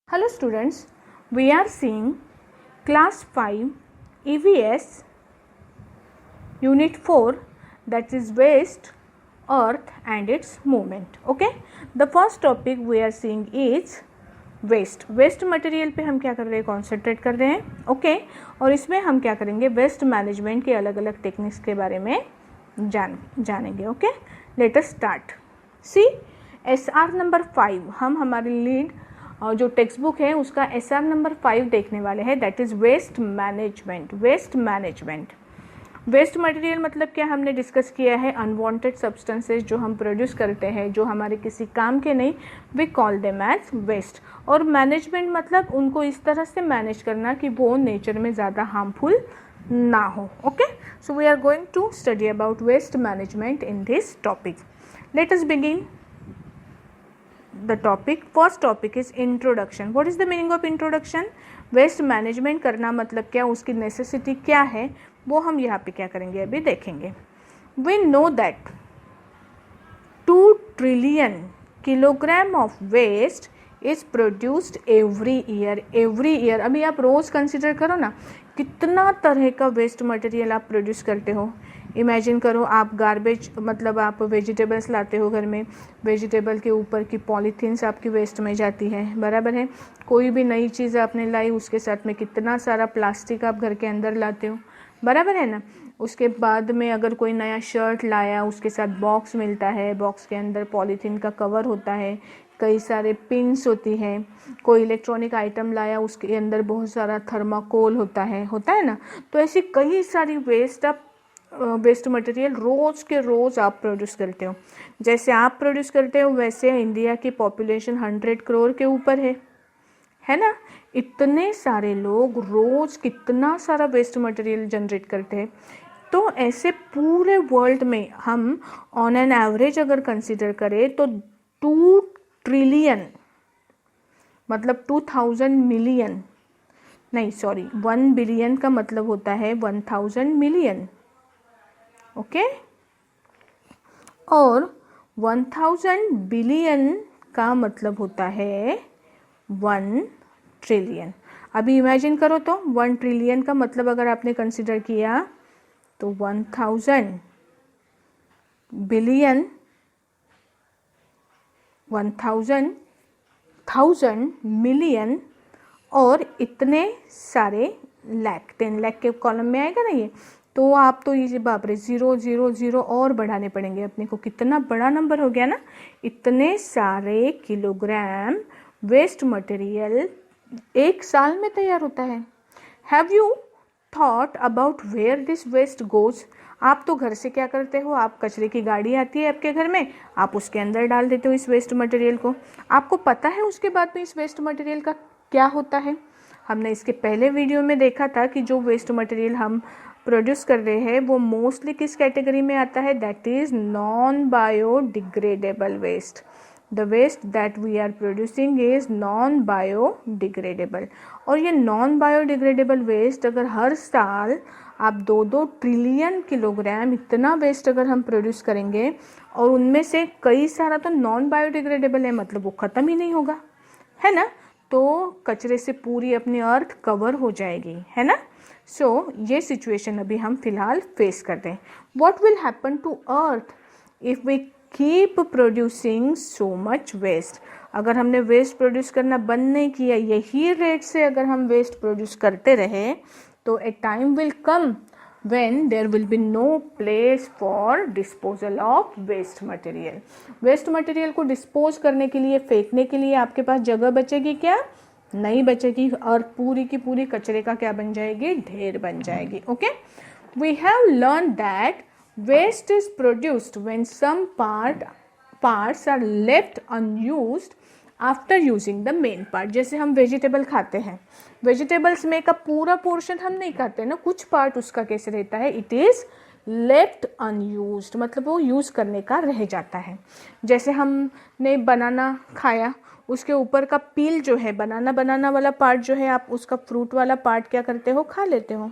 Hello students, we are seeing class 5 EVS unit 4, that is waste, earth and its movement. Okay, the first topic we are seeing is waste material पे हम क्या कर रहे हैं, concentrate कर रहे हैं. ओके और इसमें हम क्या करेंगे, वेस्ट मैनेजमेंट के अलग अलग टेक्निक्स के बारे में जानेंगे. Okay, let us start. See SR number 5 हम हमारी लीड जो टेक्स्ट बुक है उसका SR नंबर 5 देखने वाले हैं, that is waste management. Waste material मतलब क्या हमने डिस्कस किया है, अनवांटेड सब्सटेंसेस जो हम प्रोड्यूस करते हैं जो हमारे किसी काम के नहीं, we call them as waste. और मैनेजमेंट मतलब उनको इस तरह से मैनेज करना कि वो नेचर में ज़्यादा हार्मफुल ना हो. Okay, so we are going to study about waste management in this topic. Let us begin the topic. First topic is introduction. What is the meaning of introduction? Waste management करना मतलब क्या, उसकी necessity क्या है, वो हम यहाँ पे क्या करेंगे अभी देखेंगे. We know that 2 trillion kilogram of waste is produced every year. अभी आप रोज़ कंसिडर करो ना कितना तरह का वेस्ट मटेरियल आप प्रोड्यूस करते हो. इमेजिन करो आप गार्बेज मतलब आप वेजिटेबल्स लाते हो घर में, वेजिटेबल के ऊपर की पॉलीथीन्स आपकी वेस्ट में जाती है, बराबर है. कोई भी नई चीज़ आपने लाई उसके साथ में कितना सारा प्लास्टिक आप घर के अंदर लाते हो, बराबर है ना. उसके बाद में अगर कोई नया शर्ट लाया उसके साथ बॉक्स मिलता है, बॉक्स के अंदर पॉलीथीन का कवर होता है, कई सारे पिन्स होती हैं. कोई इलेक्ट्रॉनिक आइटम लाया उसके अंदर बहुत सारा थर्माकोल होता है ना. तो ऐसी कई सारी वेस्ट मटेरियल रोज़ के रोज़ आप प्रोड्यूस करते हो. जैसे आप प्रोड्यूस करते हो वैसे इंडिया की पॉपुलेशन 100 करोड़ के ऊपर है ना. इतने सारे लोग रोज़ कितना सारा वेस्ट मटेरियल जनरेट करते हैं. तो ऐसे पूरे वर्ल्ड में हम ऑन एन एवरेज अगर कंसिडर करें तो 2 ट्रिलियन मतलब 2000 मिलियन नहीं, सॉरी 1 बिलियन का मतलब होता है 1000 मिलियन. ओके, और 1000 बिलियन का मतलब होता है 1 ट्रिलियन. अभी इमेजिन करो तो 1 ट्रिलियन का मतलब अगर आपने कंसिडर किया तो 1000 बिलियन 1000 मिलियन और इतने सारे लाख, 10 लाख के कॉलम में आएगा ना ये. तो आप तो ये बाप रे 000 और बढ़ाने पड़ेंगे अपने को, कितना बड़ा नंबर हो गया ना. इतने सारे किलोग्राम वेस्ट मटेरियल एक साल में तैयार होता है. Have you thought about where this waste goes? आप तो घर से क्या करते हो, आप कचरे की गाड़ी आती है आपके घर में, आप उसके अंदर डाल देते हो इस वेस्ट मटेरियल को. आपको पता है उसके बाद में इस वेस्ट मटेरियल का क्या होता है. हमने इसके पहले वीडियो में देखा था कि जो वेस्ट मटेरियल हम प्रोड्यूस कर रहे हैं वो मोस्टली किस कैटेगरी में आता है, that is non biodegradable waste. The waste that we are producing is non biodegradable. और ये नॉन बायोडिग्रेडेबल वेस्ट अगर हर साल आप 2 ट्रिलियन किलोग्राम इतना वेस्ट अगर हम प्रोड्यूस करेंगे और उनमें से कई सारा तो नॉन बायोडिग्रेडेबल है, मतलब वो ख़त्म ही नहीं होगा, है ना. तो कचरे से पूरी अपनी अर्थ कवर हो जाएगी, है ना. सो ये सिचुएशन अभी हम फिलहाल फेस करते हैं. What will happen to earth if we keep producing so much waste? अगर हमने वेस्ट प्रोड्यूस करना बंद नहीं किया, यही रेट से अगर हम वेस्ट प्रोड्यूस करते रहे तो ए time will come when there will be no place for disposal of waste material. Waste material को डिस्पोज करने के लिए, फेंकने के लिए आपके पास जगह बचेगी क्या? नहीं बचेगी, और पूरी की पूरी कचरे का क्या बन जाएगी, ढेर बन जाएगी. Okay, we have learn that waste is produced when some parts are left unused after using the main part. जैसे हम वेजिटेबल खाते हैं, वेजिटेबल्स में का पूरा पोर्शन हम नहीं खाते ना, कुछ पार्ट उसका कैसे रहता है, इट इज़ लेफ्ट अनयूज्ड, मतलब वो यूज़ करने का रह जाता है. जैसे हमने बनाना खाया, उसके ऊपर का पील जो है, बनाना वाला पार्ट जो है, आप उसका फ्रूट वाला पार्ट क्या करते हो, खा लेते हो,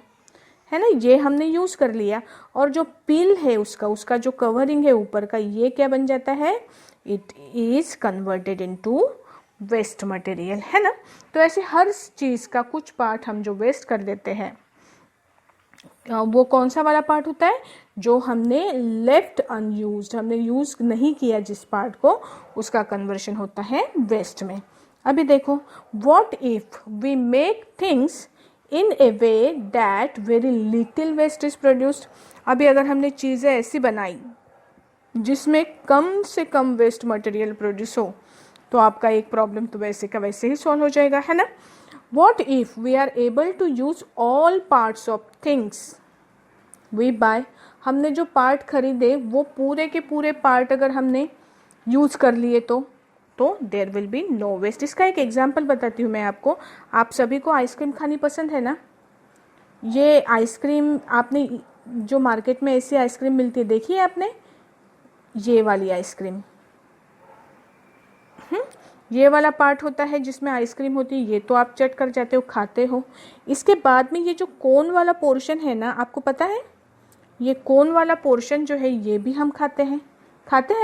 है ना. ये हमने यूज़ कर लिया. और जो पील है उसका जो कवरिंग है ऊपर का, ये क्या बन जाता है, it is converted into waste material, है ना। तो ऐसे हर चीज़ का कुछ पार्ट हम जो वेस्ट कर देते हैं, वो कौन सा वाला पार्ट होता है, जो हमने लेफ्ट अनयूज्ड, हमने यूज़ नहीं किया जिस पार्ट को, उसका कन्वर्शन होता है वेस्ट में। अभी देखो, what if we make things in a way that very little waste is produced. अभी अगर हमने चीज़ें ऐसी बनाई जिसमें कम से कम वेस्ट मटेरियल प्रोड्यूस हो, तो आपका एक प्रॉब्लम तो वैसे का वैसे ही सॉल्व हो जाएगा, है ना। What if we are able to use all parts of things we buy? हमने जो पार्ट खरीदे वो पूरे के पूरे पार्ट अगर हमने यूज़ कर लिए तो there will be no waste. इसका एक एग्जांपल बताती हूँ मैं आपको। आप सभी को आइसक्रीम खानी पसंद है ना। ये आइसक्रीम आपने जो मार्केट में ऐसी आइसक्रीम मिलती है, देखी है आपने, ये वाली आइसक्रीम, ये वाला पार्ट होता है जिसमें आइसक्रीम होती है, ये तो आप चट कर जाते हो, खाते हो। इसके बाद में ये जो कोन वाला पोर्शन है ना, आपको पता है, ये कोन वाला पोर्शन जो है ये भी हम खाते हैं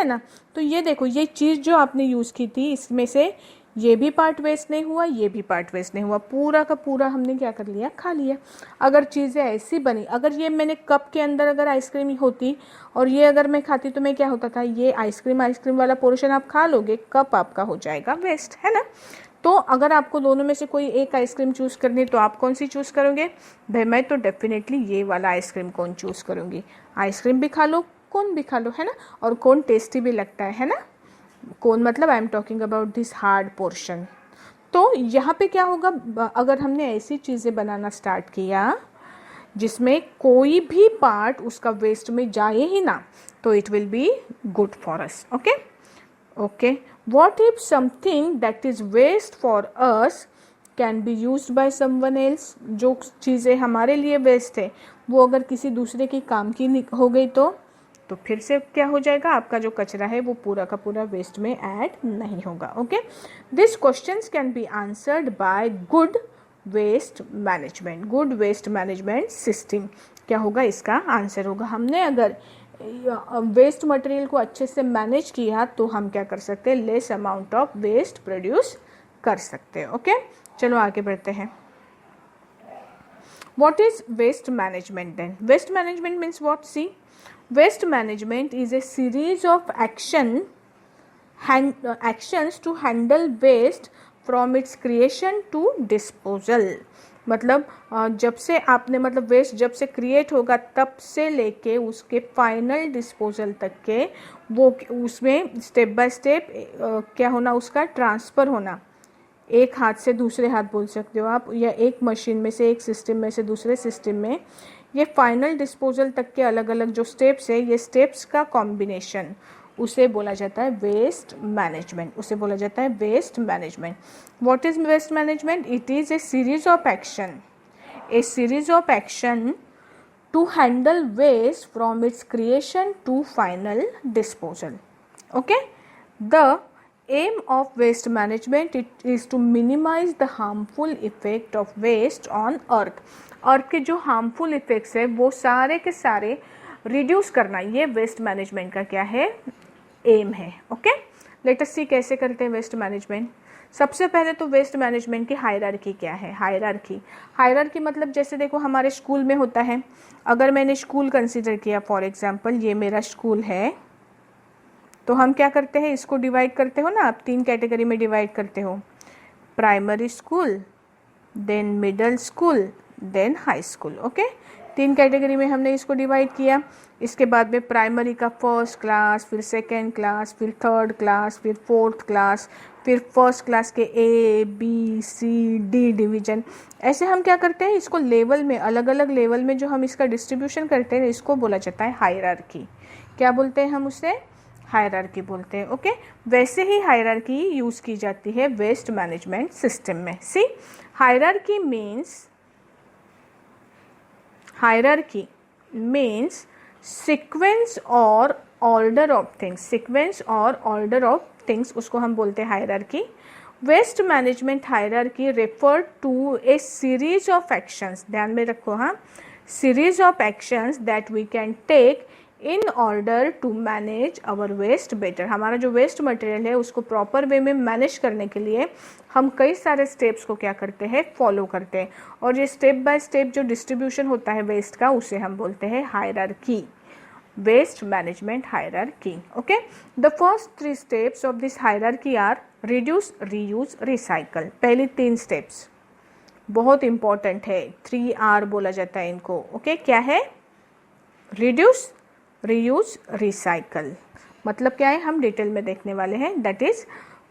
ना। तो ये देखो, ये चीज़ जो आपने यूज़ की थी, इसमें से ये भी पार्ट वेस्ट नहीं हुआ, ये भी पार्ट वेस्ट नहीं हुआ, पूरा का पूरा हमने क्या कर लिया, खा लिया। अगर चीज़ें ऐसी बनी, अगर ये मैंने कप के अंदर अगर आइसक्रीम होती और ये अगर मैं खाती, तो मैं क्या होता था, ये आइसक्रीम वाला पोर्शन आप खा लोगे, कप आपका हो जाएगा वेस्ट, है ना। तो अगर आपको दोनों में से कोई एक आइसक्रीम चूज़ करनी है तो आप कौन सी चूज़ करोगे? भाई मैं तो डेफिनेटली ये वाला आइसक्रीम कोन चूज़ करूँगी। आइसक्रीम भी खा लो, कोन भी खा लो, है ना। और कोन टेस्टी भी लगता है ना। कोन मतलब I am talking about this hard portion. तो यहाँ पे क्या होगा, अगर हमने ऐसी चीज़ें बनाना स्टार्ट किया जिसमें कोई भी पार्ट उसका वेस्ट में जाए ही ना, तो it will be good for us. Okay, what if something that is waste for us can be used by someone else. जो चीज़ें हमारे लिए वेस्ट है वो अगर किसी दूसरे के काम की हो गई तो फिर से क्या हो जाएगा, आपका जो कचरा है वो पूरा का पूरा वेस्ट में ऐड नहीं होगा। Okay, this questions can be answered by good waste management. Good waste management system क्या होगा, इसका आंसर होगा, हमने अगर वेस्ट मटेरियल को अच्छे से मैनेज किया तो हम क्या कर सकते हैं, less amount of waste produce कर सकते हैं। ओके, चलो आगे बढ़ते हैं। What is waste management then? Waste management means what? See, waste management is a series of actions to handle waste from its creation to disposal. मतलब जब से आपने मतलब वेस्ट जब से क्रिएट होगा तब से लेके उसके फाइनल डिस्पोजल तक के वो उसमें स्टेप बाय स्टेप क्या होना, उसका ट्रांसफ़र होना, एक हाथ से दूसरे हाथ बोल सकते हो आप, या एक मशीन में से एक सिस्टम में से दूसरे सिस्टम में, ये फाइनल डिस्पोजल तक के अलग अलग जो स्टेप्स है, ये स्टेप्स का कॉम्बिनेशन, उसे बोला जाता है वेस्ट मैनेजमेंट। उसे बोला जाता है waste management. What is waste management? It is a series of action to handle waste from its creation to final disposal. Okay, the aim of waste management it is to minimize the harmful effect of waste on earth। अर्थ के जो harmful effects है वो सारे के सारे reduce करना, ये waste management का क्या है, एम है। ओके, लेट अस सी कैसे करते हैं वेस्ट मैनेजमेंट। सबसे पहले तो वेस्ट मैनेजमेंट की हायरार्की क्या है। हायरार्की मतलब जैसे देखो हमारे स्कूल में होता है, अगर मैंने स्कूल कंसिडर किया, फॉर एग्जांपल ये मेरा स्कूल है, तो हम क्या करते हैं, इसको डिवाइड करते हो ना आप, 3 कैटेगरी में डिवाइड करते हो, primary school, then middle school, then high school. Okay, 3 category में हमने इसको डिवाइड किया। इसके बाद में प्राइमरी का फर्स्ट क्लास, फिर सेकेंड क्लास, फिर थर्ड क्लास, फिर फोर्थ क्लास, फिर फर्स्ट क्लास के A B C D division. ऐसे हम क्या करते हैं, इसको लेवल में, अलग अलग लेवल में जो हम इसका डिस्ट्रीब्यूशन करते हैं, इसको बोला जाता है हायरार्की। क्या बोलते हैं हम उसे, हायरार्की बोलते हैं। ओके, वैसे ही हायरार्की यूज़ की जाती है वेस्ट मैनेजमेंट सिस्टम में। सी, हायरार्की मीन्स सीक्वेंस और ऑर्डर ऑफ थिंग्स, उसको हम बोलते हैं hierarchy. Waste management hierarchy refer to a series of actions, ध्यान में रखो, हाँ, series of actions that we can take in order to manage our waste better. हमारा जो वेस्ट मटेरियल है उसको प्रॉपर वे में मैनेज करने के लिए हम कई सारे स्टेप्स को क्या करते हैं, फॉलो करते हैं। और ये स्टेप बाय स्टेप जो डिस्ट्रीब्यूशन होता है वेस्ट का, उसे हम बोलते हैं hierarchy, waste management hierarchy. Okay, the first 3 steps of this hierarchy are reduce, reuse, recycle. पहली 3 स्टेप्स बहुत इंपॉर्टेंट है, 3R बोला जाता है इनको। ओके, क्या है? Reduce, reuse, recycle. मतलब क्या है, हम डिटेल में देखने वाले हैं। That is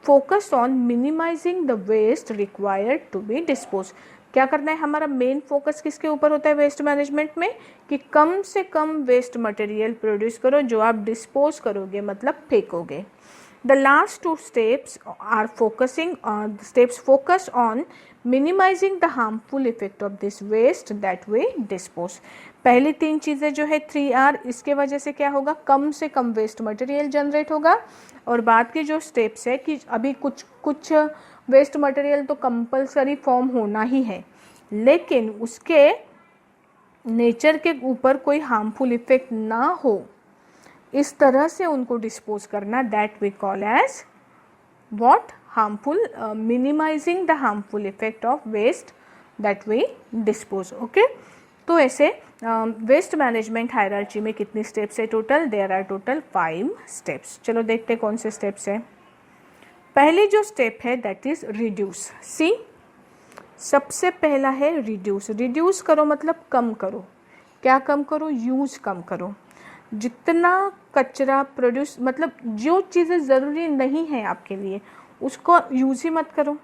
focus on minimising the waste required to be dispose. क्या करना है, हमारा मेन फोकस किसके ऊपर होता है वेस्ट मैनेजमेंट में, कि कम से कम वेस्ट मटेरियल प्रोड्यूस करो जो आप डिस्पोज करोगे, मतलब फेंकोगे। The last 2 steps are focus on minimizing the harmful effect of this waste that we dispose। पहली 3 चीज़ें जो है 3R, इसके वजह से क्या होगा, कम से कम वेस्ट मटेरियल जनरेट होगा। और बाद की जो स्टेप्स है कि अभी कुछ वेस्ट मटेरियल तो कंपलसरी फॉर्म होना ही है, लेकिन उसके नेचर के ऊपर कोई हार्मफुल इफेक्ट ना हो, इस तरह से उनको डिस्पोज करना, that we call as what, harmful, minimising the harmful effect of waste that we dispose. Okay, तो ऐसे वेस्ट मैनेजमेंट हायरार्की में कितनी स्टेप्स है total? There are total 5 steps. चलो देखते हैं कौन से स्टेप्स है। पहली जो स्टेप है दैट इज रिड्यूस। सी, सबसे पहला है रिड्यूस। रिड्यूस करो मतलब कम करो। क्या कम करो? यूज कम करो। जितना कचरा प्रोड्यूस, मतलब जो चीज़ें ज़रूरी नहीं है आपके लिए उसको यूज़ ही मत करो।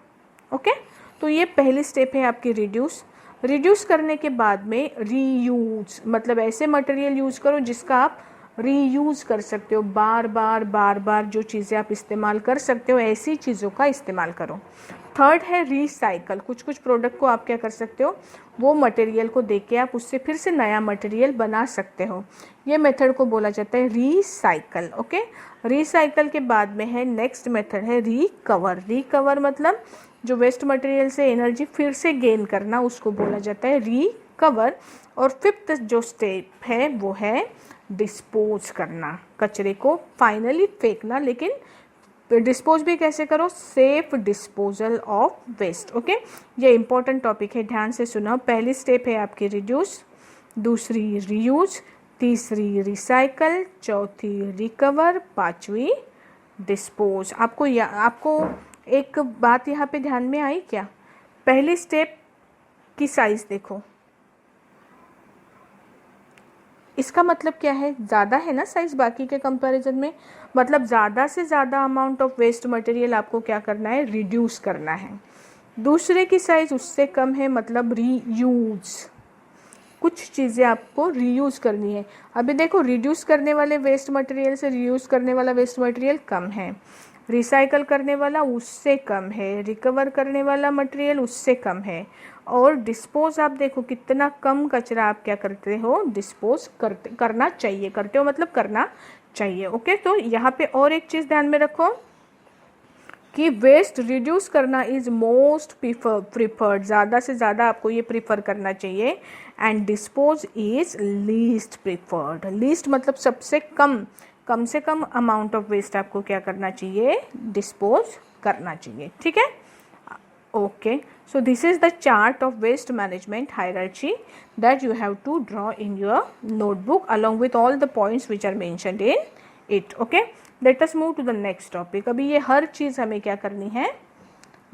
ओके, तो ये पहली स्टेप है आपकी रिड्यूस। रिड्यूस करने के बाद में रीयूज, मतलब ऐसे मटेरियल यूज़ करो जिसका आप रीयूज़ कर सकते हो, बार बार जो चीज़ें आप इस्तेमाल कर सकते हो ऐसी चीज़ों का इस्तेमाल करो। थर्ड है रिसाइकल। कुछ प्रोडक्ट को आप क्या कर सकते हो, वो मटेरियल को देख के आप उससे फिर से नया मटेरियल बना सकते हो। ये मेथड को बोला जाता है रिसाइकल। ओके, रिसाइकल के बाद में है नेक्स्ट मेथड है रिकवर। रिकवर मतलब जो वेस्ट मटेरियल से एनर्जी फिर से गेन करना, उसको बोला जाता है रिकवर। और फिफ्थ जो स्टेप है वो है डिस्पोज करना, कचरे को फाइनली फेंकना। लेकिन डिस्पोज भी कैसे करो? Safe disposal of waste. Okay, ये इंपॉर्टेंट टॉपिक है, ध्यान से सुनो। पहली स्टेप है आपकी रिड्यूस, दूसरी रीयूज, तीसरी रिसाइकल, चौथी रिकवर, पांचवी डिस्पोज। आपको एक बात यहाँ पे ध्यान में आई क्या? पहली स्टेप की साइज देखो, इसका मतलब क्या है? ज़्यादा है ना साइज बाकी के कंपैरिजन में, मतलब ज़्यादा से ज़्यादा अमाउंट ऑफ वेस्ट मटेरियल आपको क्या करना है? रिड्यूस करना है। दूसरे की साइज उससे कम है, मतलब रीयूज, कुछ चीज़ें आपको रीयूज़ करनी है। अभी देखो, रिड्यूस करने वाले वेस्ट मटेरियल से रीयूज़ करने वाला वेस्ट मटेरियल कम है, रिसाइकल करने वाला उससे कम है, रिकवर करने वाला मटेरियल उससे कम है, और डिस्पोज आप देखो कितना कम कचरा आप क्या करते हो? डिस्पोज करना चाहिए। करते हो मतलब करना चाहिए। ओके, तो यहाँ पे और एक चीज़ ध्यान में रखो कि वेस्ट रिड्यूस करना इज मोस्ट प्रीफर्ड, ज़्यादा से ज़्यादा आपको ये प्रीफर करना चाहिए। And dispose is least preferred. Least मतलब सबसे कम से कम अमाउंट ऑफ वेस्ट आपको क्या करना चाहिए? डिस्पोज करना चाहिए। ठीक है, okay. So this is the chart of waste management hierarchy that you have to draw in your notebook along with all the points which are mentioned in it. Okay, let us move to the next topic. अभी ये हर चीज़ हमें क्या करनी है?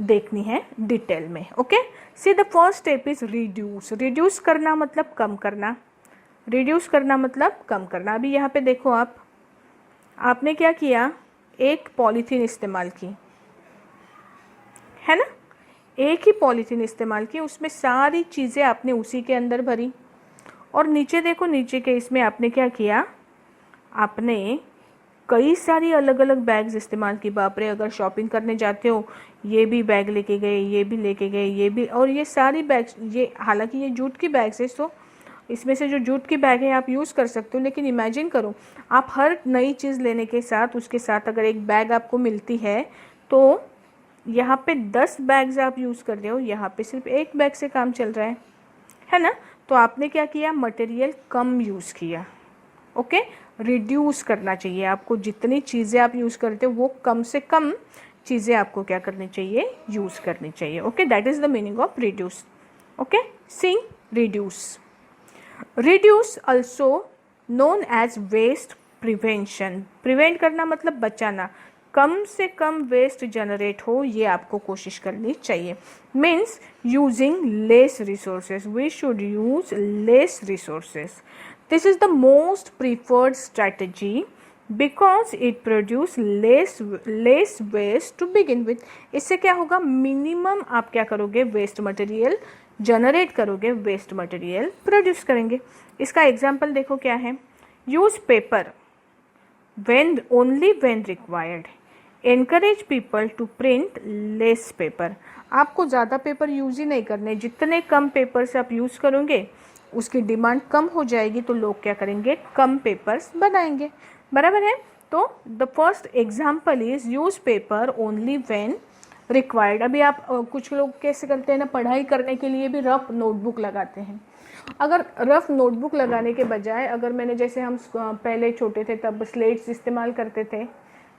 देखनी है detail में। Okay, see the first step is reduce. Reduce करना मतलब कम करना, रिड्यूस करना मतलब कम करना। अभी यहाँ पे देखो, आपने क्या किया? एक पॉलीथीन इस्तेमाल की, है ना? एक ही पॉलीथीन इस्तेमाल की, उसमें सारी चीज़ें आपने उसी के अंदर भरी। और नीचे देखो, नीचे के इसमें आपने क्या किया? आपने कई सारी अलग अलग बैग्स इस्तेमाल की। बाप रे, अगर शॉपिंग करने जाते हो ये भी बैग लेके गए, ये भी लेके गए, ये भी, और ये सारी बैग्स, ये हालांकि ये जूट की बैग्स है, तो इसमें से जो जूट की बैग है आप यूज़ कर सकते हो। लेकिन इमेजिन करो, आप हर नई चीज़ लेने के साथ उसके साथ अगर एक बैग आपको मिलती है, तो यहाँ पे 10 बैग्स आप यूज़ कर रहे हो, यहाँ पे सिर्फ एक बैग से काम चल रहा है ना? तो आपने क्या किया? मटेरियल कम यूज़ किया। ओके, रिड्यूस करना चाहिए आपको। जितनी चीज़ें आप यूज़ करते हो वो कम से कम चीज़ें आपको क्या करनी चाहिए, यूज़ करनी चाहिए। Okay, that is the meaning of reduce. Okay, see reduce. Reduce also known as waste prevention. Prevent करना मतलब बचाना, कम से कम वेस्ट जनरेट हो ये आपको कोशिश करनी चाहिए। Means using less resources, we should use less resources. This is the most preferred strategy because it produce less waste to begin with. इससे क्या होगा, मिनिमम आप क्या करोगे, वेस्ट मटेरियल जनरेट करोगे, वेस्ट मटेरियल प्रोड्यूस करेंगे। इसका एग्जाम्पल देखो क्या है, use paper when only when required, encourage people to print less paper। आपको ज़्यादा पेपर यूज़ ही नहीं करने, जितने कम पेपर से आप यूज़ करोगे उसकी डिमांड कम हो जाएगी, तो लोग क्या करेंगे, कम पेपर्स बनाएंगे। बराबर है। तो the first example is use paper only when required. अभी आप कुछ लोग कैसे करते हैं ना, पढ़ाई करने के लिए भी रफ नोटबुक लगाते हैं। अगर रफ नोटबुक लगाने के बजाय, अगर मैंने जैसे हम पहले छोटे थे तब स्लेट्स इस्तेमाल करते थे,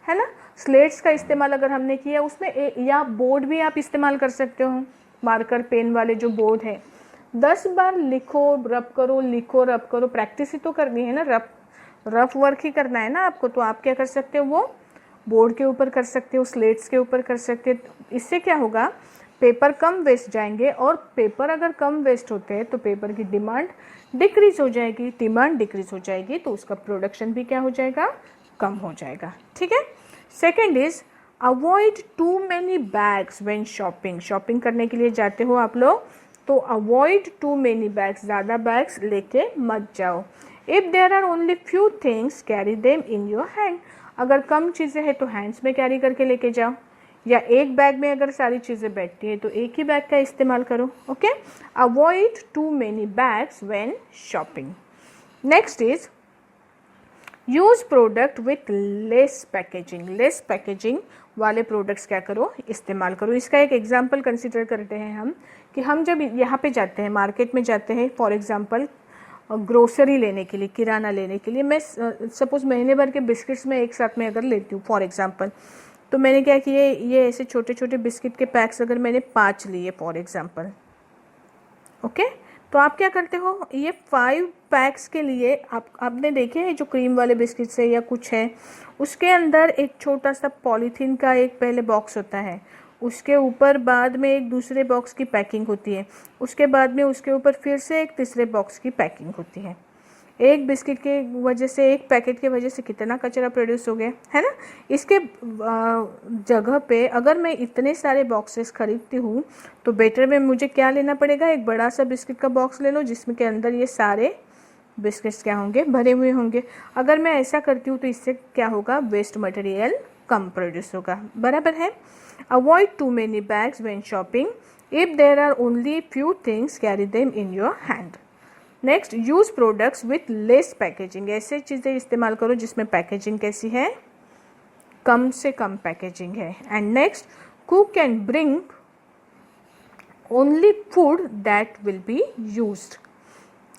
है ना, स्लेट्स का इस्तेमाल अगर हमने किया उसमें या बोर्ड भी आप इस्तेमाल कर सकते हो, मार्कर पेन वाले जो बोर्ड है, 10 बार लिखो रब करो, लिखो रब करो, प्रैक्टिस ही तो करनी है ना, रफ वर्क ही करना है ना आपको। तो आप क्या कर सकते हो, वो बोर्ड के ऊपर कर सकते हो, स्लेट्स के ऊपर कर सकते हो। इससे क्या होगा, पेपर कम वेस्ट जाएंगे, और पेपर अगर कम वेस्ट होते हैं तो पेपर की डिमांड डिक्रीज हो जाएगी, डिमांड डिक्रीज हो जाएगी तो उसका प्रोडक्शन भी क्या हो जाएगा, कम हो जाएगा। ठीक है। Second is avoid too many bags when shopping. Shopping करने के लिए जाते हो आप लोग तो अवॉइड टू मैनी बैग्स, ज़्यादा बैग्स लेके मत जाओ। If there are only few things carry them in your hand. अगर कम चीज़ें हैं तो हैंड्स में कैरी करके लेके जाओ, या एक बैग में अगर सारी चीज़ें बैठती है तो एक ही बैग का इस्तेमाल करो। Okay, avoid too many bags when shopping. Next is use product with less packaging. Less packaging वाले प्रोडक्ट्स क्या करो, इस्तेमाल करो। इसका एक एग्जाम्पल कंसिडर करते हैं हम, कि हम जब यहाँ पे जाते हैं, मार्केट में जाते हैं, फॉर एग्जाम्पल ग्रोसरी लेने के लिए, किराना लेने के लिए, मैं सपोज महीने भर के बिस्किट्स में एक साथ में अगर लेती हूँ फॉर एग्जाम्पल, तो मैंने क्या किए, ये ऐसे छोटे छोटे बिस्किट के पैक्स अगर मैंने 5 लिए फॉर एग्जांपल, ओके, तो आप क्या करते हो, ये 5 पैक्स के लिए आपने देखे हैं जो क्रीम वाले बिस्किट्स है या कुछ है, उसके अंदर एक छोटा सा पॉलीथीन का एक पहले बॉक्स होता है, उसके ऊपर बाद में एक दूसरे बॉक्स की पैकिंग होती है, उसके बाद में उसके ऊपर फिर से एक तीसरे बॉक्स की पैकिंग होती है। एक बिस्किट के वजह से, एक पैकेट के वजह से कितना कचरा प्रोड्यूस हो गया, है ना। इसके जगह पे अगर मैं इतने सारे बॉक्सेस खरीदती हूँ तो बेटर में मुझे क्या लेना पड़ेगा, एक बड़ा सा बिस्किट का बॉक्स ले लो जिसमें के अंदर ये सारे बिस्किट्स क्या होंगे, भरे हुए होंगे। अगर मैं ऐसा करती हूँ तो इससे क्या होगा, वेस्ट मटेरियल कम प्रोड्यूस होगा। बराबर है। Avoid too many bags when shopping. If there are only few things carry them in your hand. Next, use products with less packaging. ऐसे चीज़ें इस्तेमाल करो जिसमें पैकेजिंग कैसी है, कम से कम पैकेजिंग है। And next, cook and bring only food that will be used.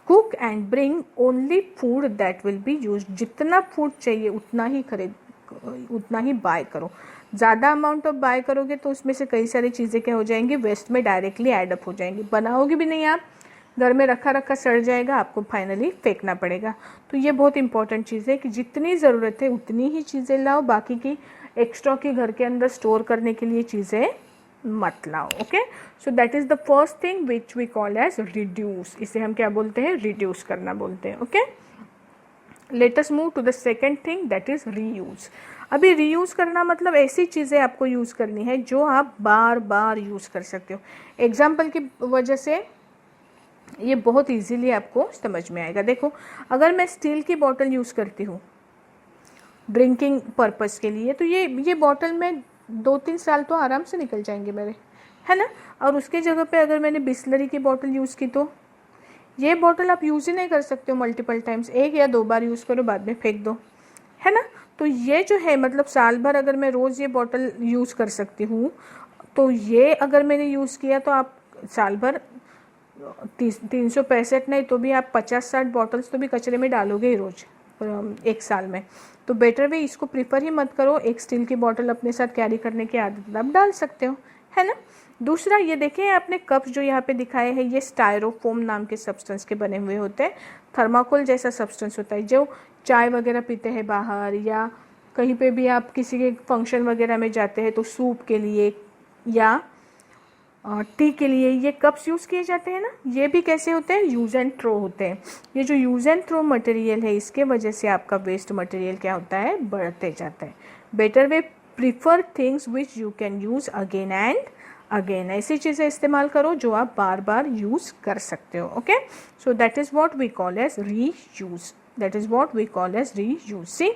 Cook and bring only food that will be used. जितना फूड चाहिए उतना ही बाय करो। ज़्यादा अमाउंट ऑफ बाय करोगे तो उसमें से कई सारी चीज़ें क्या हो जाएंगी, वेस्ट में डायरेक्टली एडअप हो जाएंगी। बनाओगे भी नहीं आप, घर में रखा रखा सड़ जाएगा, आपको फाइनली फेंकना पड़ेगा। तो ये बहुत इंपॉर्टेंट चीज़ है कि जितनी ज़रूरत है उतनी ही चीज़ें लाओ, बाकी की एक्स्ट्रा की घर के अंदर स्टोर करने के लिए चीज़ें मत लाओ। Okay, so that is the first thing which we call as reduce. इसे हम क्या बोलते हैं, रिड्यूस करना बोलते हैं। Okay, let us move to the second thing that is reuse. अभी रीयूज़ करना मतलब ऐसी चीज़ें आपको यूज़ करनी है जो आप बार बार यूज़ कर सकते हो। एग्जाम्पल की वजह से ये बहुत इजीली आपको समझ में आएगा। देखो, अगर मैं स्टील की बॉटल यूज़ करती हूँ ड्रिंकिंग पर्पस के लिए, तो ये बॉटल में 2-3 साल तो आराम से निकल जाएंगे मेरे, है ना। और उसके जगह पे अगर मैंने बिस्लरी की बॉटल यूज़ की तो ये बॉटल आप यूज़ ही नहीं कर सकते हो मल्टीपल टाइम्स, 1 या 2 बार यूज़ करो, बाद में फेंक दो, है ना। तो ये जो है मतलब साल भर अगर मैं रोज़ ये बॉटल यूज़ कर सकती हूँ, तो ये अगर मैंने यूज़ किया तो आप साल भर 365 नहीं तो भी आप 50-60 बॉटल्स तो भी कचरे में डालोगे ही रोज़, एक साल में। तो बेटर वे इसको प्रीफर ही मत करो, एक स्टील की बॉटल अपने साथ कैरी करने की आदत आप डाल सकते हो, है ना। दूसरा ये देखें आपने कप्स जो यहाँ पे दिखाए हैं ये स्टायरोफोम नाम के सब्सटेंस के बने हुए होते हैं। थर्माकोल जैसा सब्सटेंस होता है, जो चाय वगैरह पीते हैं बाहर या कहीं पे भी आप किसी के फंक्शन वगैरह में जाते हैं तो सूप के लिए या टी के लिए ये कप्स यूज़ किए जाते हैं ना। ये भी कैसे होते हैं, यूज़ एंड थ्रो होते हैं। ये जो यूज़ एंड थ्रो मटेरियल है इसके वजह से आपका वेस्ट मटेरियल क्या होता है, बढ़ते जाता है। Better way prefer things which you can use again and again. ऐसी चीज़ें इस्तेमाल करो जो आप बार बार यूज़ कर सकते हो। Okay, so that is what we call as reuse. That is what we call as reuse. See,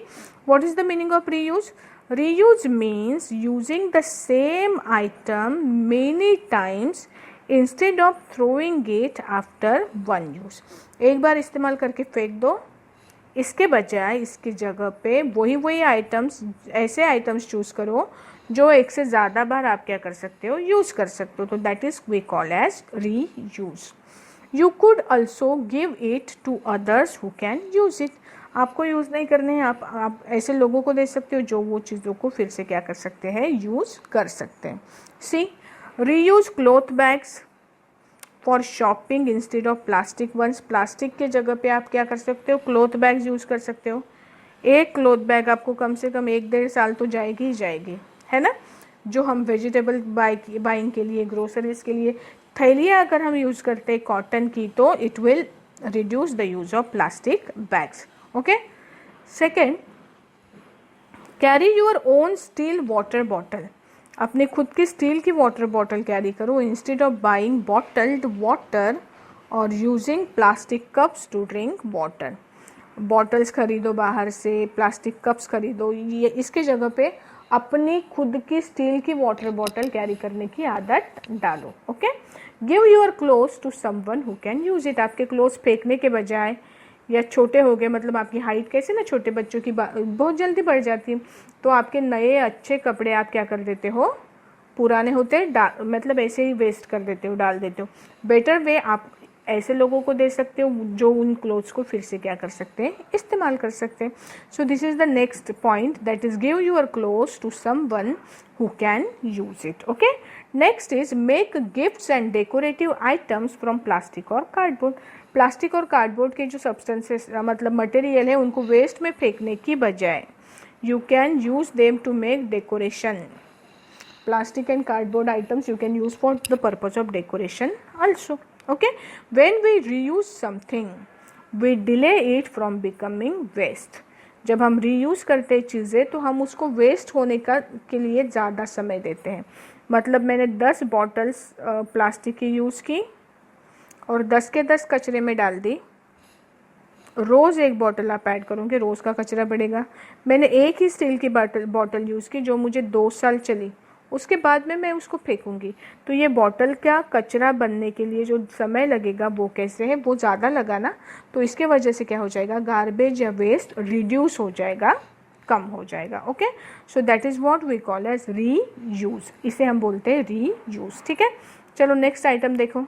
what is the meaning of reuse? Reuse means using the same item many times instead of throwing it after one use. एक बार इस्तेमाल करके फेंक दो, इसके बजाय इसकी जगह पे वही आइटम्स, ऐसे आइटम्स चूज़ करो जो एक से ज़्यादा बार आप क्या कर सकते हो, यूज़ कर सकते हो। तो that is we call as reuse. You could also give it to others who can use it. आपको यूज़ नहीं करने हैं, आप ऐसे लोगों को दे सकते हो जो वो चीज़ों को फिर से क्या कर सकते हैं, यूज़ कर सकते हैं। See, reuse cloth bags for shopping instead of plastic ones. Plastic के जगह पे आप क्या कर सकते हो, क्लॉथ बैग्स यूज़ कर सकते हो। एक क्लॉथ बैग आपको कम से कम 1-1.5 साल तो जाएगी ही जाएगी, है ना। जो हम वेजिटेबल बाइंग के लिए, ग्रोसरीज के लिए थैलियाँ अगर हम यूज़ करते हैं कॉटन की तो it will reduce the use of plastic bags. Okay, second, carry your own steel water bottle. अपने खुद की स्टील की वाटर बॉटल कैरी करो instead of buying bottled water और using plastic cups to drink water. Bottles खरीदो बाहर से, plastic cups खरीदो, ये इसके जगह पे अपनी खुद की स्टील की वाटर बॉटल कैरी करने की आदत डालो। Okay, give your clothes to someone who can use it. आपके क्लोथ्स फेंकने के बजाय, या छोटे हो गए, मतलब आपकी हाइट कैसे ना छोटे बच्चों की बहुत जल्दी बढ़ जाती है, तो आपके नए अच्छे कपड़े आप क्या कर देते हो, पुराने होते मतलब ऐसे ही वेस्ट कर देते हो, डाल देते हो। बेटर वे आप ऐसे लोगों को दे सकते हो जो उन क्लोथ्स को फिर से क्या कर सकते हैं, इस्तेमाल कर सकते हैं। So this is the next point, that is give your clothes to someone who can use it. Okay, next is make gifts and decorative items from plastic और कार्डबोर्ड। प्लास्टिक और कार्डबोर्ड के जो सब्सटेंसेस मतलब material है उनको waste में फेंकने की बजाय you can use them to make decoration. Plastic and cardboard items you can use for the purpose of decoration also. Okay, when we reuse something we delay it from becoming waste. जब हम reuse करते हैं चीज़ें तो हम उसको waste होने के लिए ज़्यादा समय देते हैं। मतलब मैंने 10 बॉटल्स प्लास्टिक की यूज़ की और 10 के 10 कचरे में डाल दी। रोज़ एक बॉटल आप ऐड करोगे, रोज़ का कचरा बढ़ेगा। मैंने एक ही स्टील की बॉटल यूज़ की जो मुझे 2 साल चली, उसके बाद में मैं उसको फेंकूंगी, तो ये बॉटल का कचरा बनने के लिए जो समय लगेगा वो कैसे है, वो ज़्यादा लगा ना। तो इसके वजह से क्या हो जाएगा, गार्बेज या वेस्ट रिड्यूस हो जाएगा, कम हो जाएगा। Okay, so that is what we call as reuse. इसे हम बोलते हैं री यूज़। ठीक है, चलो नेक्स्ट आइटम देखो।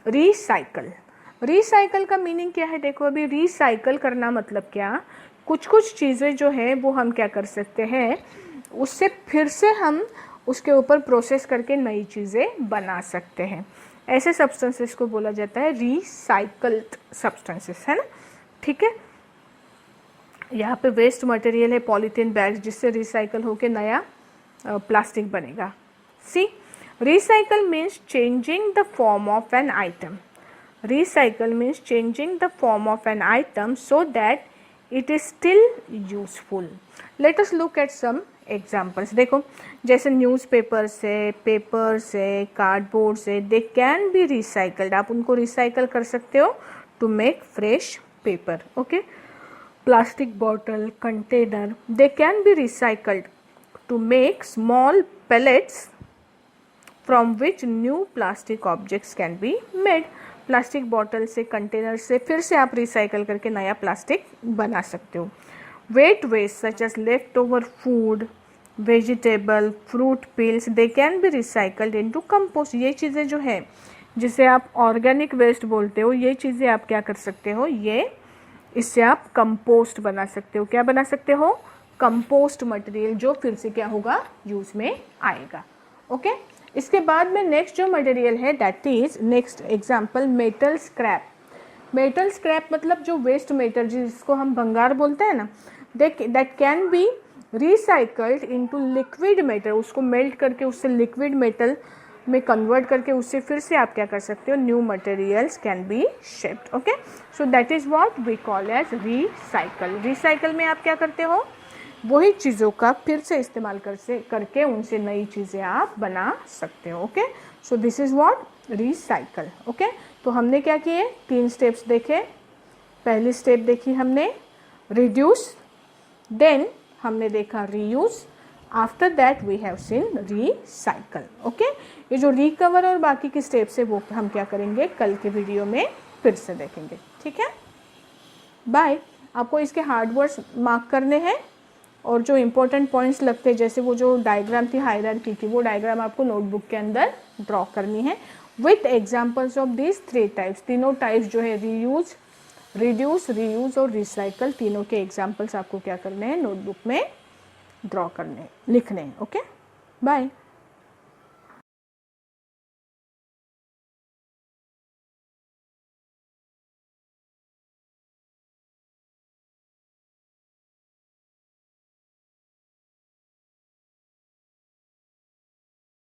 रिसाइकल। रिसाइकल का मीनिंग क्या है, देखो अभी रिसाइकल करना मतलब क्या, कुछ कुछ चीज़ें जो है वो हम क्या कर सकते हैं, उससे फिर से हम उसके ऊपर प्रोसेस करके नई चीज़ें बना सकते हैं। ऐसे सब्सटेंसेस को बोला जाता है रिसाइकल्ड सब्सटेंसेस, है ना। ठीक है, यहाँ पे वेस्ट मटेरियल है पॉलीथीन बैग्स, जिससे रिसाइकल होके नया प्लास्टिक बनेगा। See, recycle means changing the form of an item. Recycle means changing the form of an item so that it is still useful. Let us look at some examples. देखो जैसे newspapers है, papers है, cardboards है, they can be recycled. आप उनको recycle कर सकते हो to make fresh paper. Okay? Plastic bottle, container, they can be recycled to make small pellets from which new plastic objects can be made. Plastic bottle से, container से फिर से आप रिसाइकल करके नया प्लास्टिक बना सकते हो। Wet waste such as left over food, vegetable, fruit peels, they can be recycled into compost. ये चीज़ें जो है जिसे आप ऑर्गेनिक वेस्ट बोलते हो, ये चीज़ें आप क्या कर सकते हो, ये इससे आप कंपोस्ट बना सकते हो। क्या बना सकते हो, कंपोस्ट मटेरियल, जो फिर से क्या होगा, यूज़ में आएगा। ओके, इसके बाद में नेक्स्ट जो मटेरियल है that is next example metal scrap. Metal scrap मतलब जो वेस्ट मेटल जिसको हम भंगार बोलते हैं ना, that can be recycled into liquid metal. उसको मेल्ट करके उससे लिक्विड मेटल में कन्वर्ट करके उससे फिर से आप क्या कर सकते हो, new materials can be shaped. Okay, so that is what we call as recycle. Recycle में आप क्या करते हो, वही चीज़ों का फिर से इस्तेमाल करके उनसे नई चीज़ें आप बना सकते हो। Okay, so this is what recycle. Okay, तो हमने क्या किए, 3 स्टेप्स देखे। पहली स्टेप देखी हमने रिड्यूस, देन हमने देखा reuse, after that we have seen recycle. Okay, ये जो रिकवर और बाकी की स्टेप्स है वो हम क्या करेंगे, कल के वीडियो में फिर से देखेंगे। ठीक है, बाय। आपको इसके हार्ड वर्ड्स मार्क करने हैं और जो इम्पोर्टेंट पॉइंट्स लगते हैं, जैसे वो जो डायग्राम थी हायरार्की की, वो डायग्राम आपको नोटबुक के अंदर ड्रॉ करनी है with examples of this 3 types. तीनों टाइप्स जो है रीयूज, रिड्यूस, रीयूज और रिसाइकल, तीनों के एग्जाम्पल्स आपको क्या करने हैं, नोटबुक में ड्रॉ करने, लिखने हैं। Okay, bye.